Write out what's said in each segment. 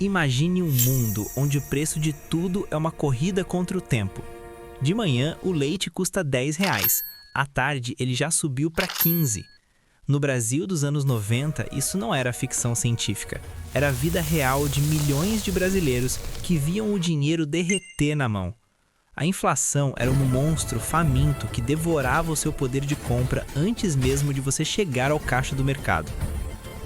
Imagine um mundo onde o preço de tudo é uma corrida contra o tempo. De manhã, o leite custa R$ 10. À tarde, ele já subiu para 15. No Brasil dos anos 90, isso não era ficção científica. Era a vida real de milhões de brasileiros que viam o dinheiro derreter na mão. A inflação era um monstro faminto que devorava o seu poder de compra antes mesmo de você chegar ao caixa do mercado.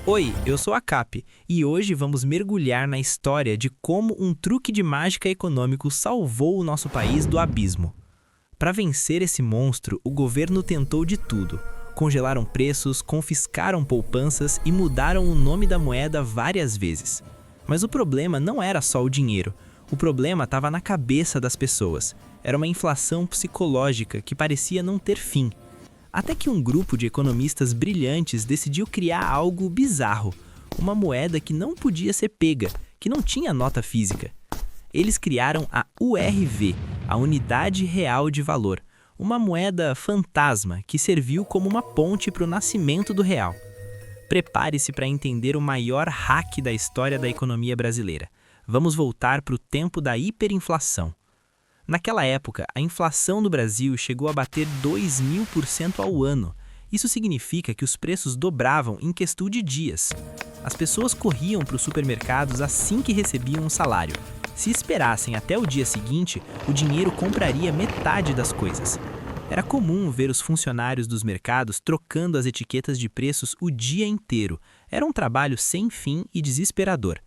Oi, eu sou a Cap e hoje vamos mergulhar na história de como um truque de mágica econômico salvou o nosso país do abismo. Para vencer esse monstro, o governo tentou de tudo. Congelaram preços, confiscaram poupanças e mudaram o nome da moeda várias vezes. Mas o problema não era só o dinheiro. O problema estava na cabeça das pessoas. Era uma inflação psicológica que parecia não ter fim. Até que um grupo de economistas brilhantes decidiu criar algo bizarro, uma moeda que não podia ser pega, que não tinha nota física. Eles criaram a URV, a Unidade Real de Valor, uma moeda fantasma que serviu como uma ponte para o nascimento do real. Prepare-se para entender o maior hack da história da economia brasileira. Vamos voltar para o tempo da hiperinflação. Naquela época, a inflação no Brasil chegou a bater 2.000% ao ano. Isso significa que os preços dobravam em questão de dias. As pessoas corriam para os supermercados assim que recebiam um salário. Se esperassem até o dia seguinte, o dinheiro compraria metade das coisas. Era comum ver os funcionários dos mercados trocando as etiquetas de preços o dia inteiro. Era um trabalho sem fim e desesperador.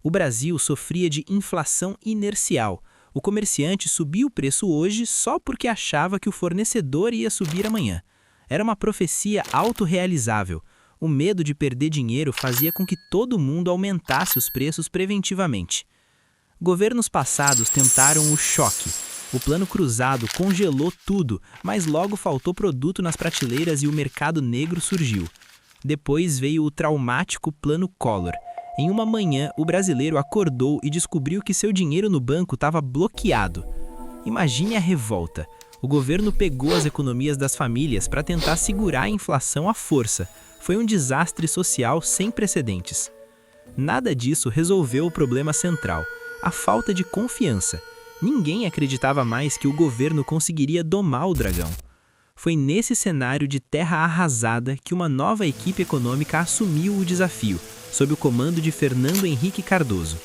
O Brasil sofria de inflação inercial. O comerciante subia o preço hoje só porque achava que o fornecedor ia subir amanhã. Era uma profecia autorrealizável. O medo de perder dinheiro fazia com que todo mundo aumentasse os preços preventivamente. Governos passados tentaram o choque. O Plano Cruzado congelou tudo, mas logo faltou produto nas prateleiras e o mercado negro surgiu. Depois veio o traumático Plano Collor. Em uma manhã, o brasileiro acordou e descobriu que seu dinheiro no banco estava bloqueado. Imagine a revolta. O governo pegou as economias das famílias para tentar segurar a inflação à força. Foi um desastre social sem precedentes. Nada disso resolveu o problema central, a falta de confiança. Ninguém acreditava mais que o governo conseguiria domar o dragão. Foi nesse cenário de terra arrasada que uma nova equipe econômica assumiu o desafio, sob o comando de Fernando Henrique Cardoso.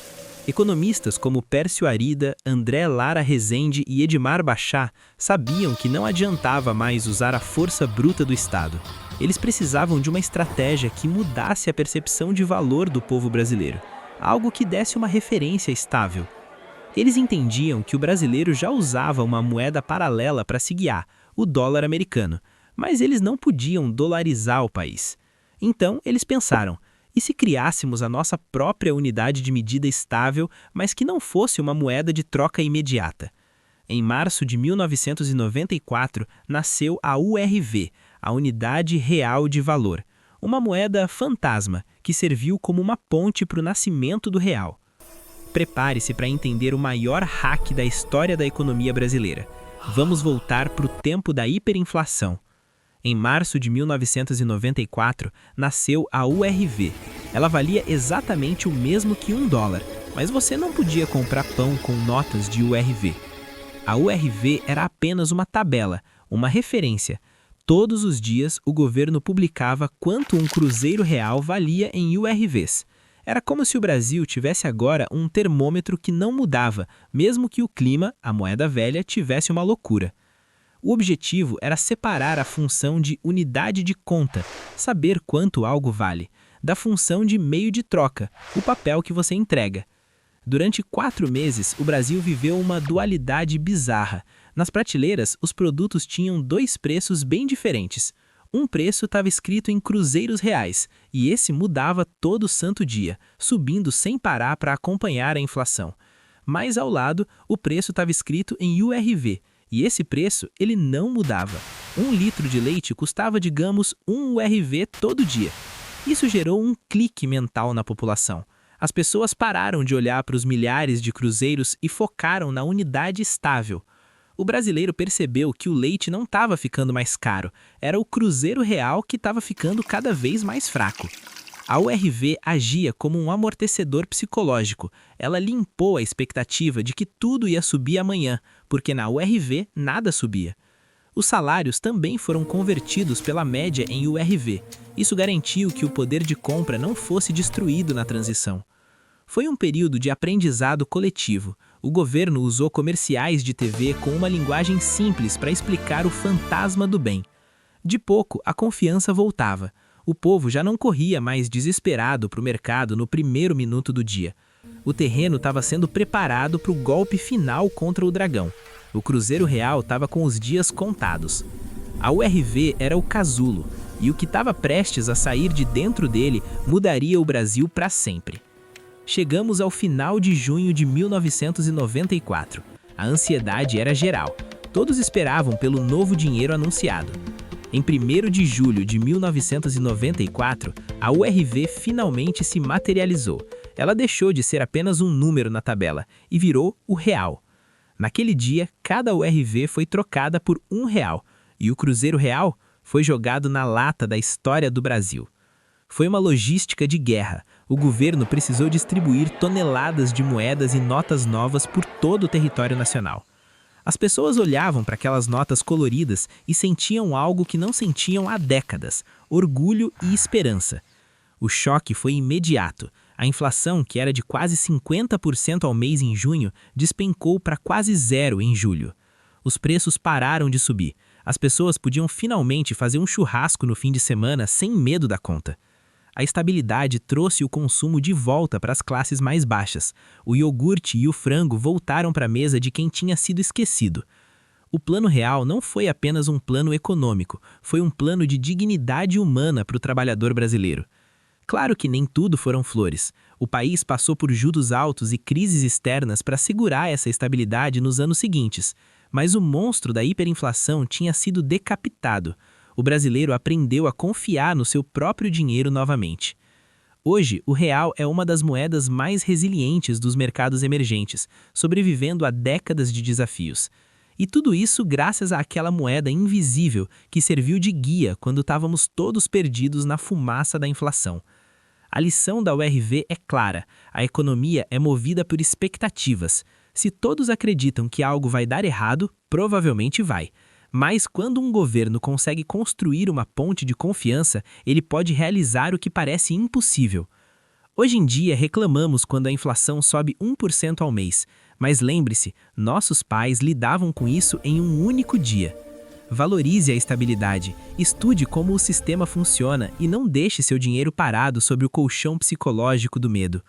Economistas como Pércio Arida, André Lara Rezende e Edmar Bachar sabiam que não adiantava mais usar a força bruta do Estado. Eles precisavam de uma estratégia que mudasse a percepção de valor do povo brasileiro, algo que desse uma referência estável. Eles entendiam que o brasileiro já usava uma moeda paralela para se guiar, o dólar americano, mas eles não podiam dolarizar o país. Então, eles pensaram: e se criássemos a nossa própria unidade de medida estável, mas que não fosse uma moeda de troca imediata? Em março de 1994, nasceu a URV, a Unidade Real de Valor, uma moeda fantasma que serviu como uma ponte para o nascimento do real. Prepare-se para entender o maior hack da história da economia brasileira. Vamos voltar para o tempo da hiperinflação. Em março de 1994, nasceu a URV. Ela valia exatamente o mesmo que $1, mas você não podia comprar pão com notas de URV. A URV era apenas uma tabela, uma referência. Todos os dias, o governo publicava quanto um cruzeiro real valia em URVs. Era como se o Brasil tivesse agora um termômetro que não mudava, mesmo que o clima, a moeda velha, tivesse uma loucura. O objetivo era separar a função de unidade de conta, saber quanto algo vale, da função de meio de troca, o papel que você entrega. Durante 4 meses, o Brasil viveu uma dualidade bizarra. Nas prateleiras, os produtos tinham 2 preços bem diferentes. Um preço estava escrito em cruzeiros reais, e esse mudava todo santo dia, subindo sem parar para acompanhar a inflação. Mais ao lado, o preço estava escrito em URV, e esse preço ele não mudava. 1 litro de leite custava, digamos, 1 URV todo dia. Isso gerou um clique mental na população. As pessoas pararam de olhar para os milhares de cruzeiros e focaram na unidade estável. O brasileiro percebeu que o leite não estava ficando mais caro, era o cruzeiro real que estava ficando cada vez mais fraco. A URV agia como um amortecedor psicológico. Ela limpou a expectativa de que tudo ia subir amanhã, porque na URV nada subia. Os salários também foram convertidos pela média em URV. Isso garantiu que o poder de compra não fosse destruído na transição. Foi um período de aprendizado coletivo. O governo usou comerciais de TV com uma linguagem simples para explicar o fantasma do bem. De pouco, a confiança voltava. O povo já não corria mais desesperado para o mercado no primeiro minuto do dia. O terreno estava sendo preparado para o golpe final contra o dragão. O Cruzeiro Real estava com os dias contados. A URV era o casulo, e o que estava prestes a sair de dentro dele mudaria o Brasil para sempre. Chegamos ao final de junho de 1994. A ansiedade era geral. Todos esperavam pelo novo dinheiro anunciado. Em 1º de julho de 1994, a URV finalmente se materializou. Ela deixou de ser apenas um número na tabela e virou o real. Naquele dia, cada URV foi trocada por R$1 e o Cruzeiro Real foi jogado na lata da história do Brasil. Foi uma logística de guerra. O governo precisou distribuir toneladas de moedas e notas novas por todo o território nacional. As pessoas olhavam para aquelas notas coloridas e sentiam algo que não sentiam há décadas: orgulho e esperança. O choque foi imediato. A inflação, que era de quase 50% ao mês em junho, despencou para quase zero em julho. Os preços pararam de subir. As pessoas podiam finalmente fazer um churrasco no fim de semana sem medo da conta. A estabilidade trouxe o consumo de volta para as classes mais baixas. O iogurte e o frango voltaram para a mesa de quem tinha sido esquecido. O Plano Real não foi apenas um plano econômico, foi um plano de dignidade humana para o trabalhador brasileiro. Claro que nem tudo foram flores. O país passou por juros altos e crises externas para segurar essa estabilidade nos anos seguintes. Mas o monstro da hiperinflação tinha sido decapitado. O brasileiro aprendeu a confiar no seu próprio dinheiro novamente. Hoje, o real é uma das moedas mais resilientes dos mercados emergentes, sobrevivendo a décadas de desafios. E tudo isso graças àquela moeda invisível que serviu de guia quando estávamos todos perdidos na fumaça da inflação. A lição da URV é clara: a economia é movida por expectativas. Se todos acreditam que algo vai dar errado, provavelmente vai. Mas quando um governo consegue construir uma ponte de confiança, ele pode realizar o que parece impossível. Hoje em dia reclamamos quando a inflação sobe 1% ao mês, mas lembre-se, nossos pais lidavam com isso em um único dia. Valorize a estabilidade, estude como o sistema funciona e não deixe seu dinheiro parado sobre o colchão psicológico do medo.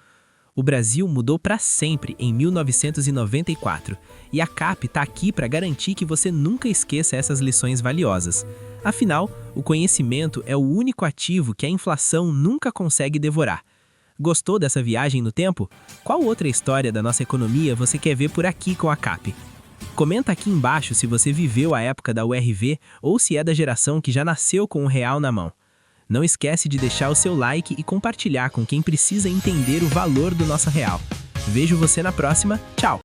O Brasil mudou para sempre em 1994 e a CAP está aqui para garantir que você nunca esqueça essas lições valiosas. Afinal, o conhecimento é o único ativo que a inflação nunca consegue devorar. Gostou dessa viagem no tempo? Qual outra história da nossa economia você quer ver por aqui com a CAP? Comenta aqui embaixo se você viveu a época da URV ou se é da geração que já nasceu com o real na mão. Não esquece de deixar o seu like e compartilhar com quem precisa entender o valor do nosso real. Vejo você na próxima. Tchau!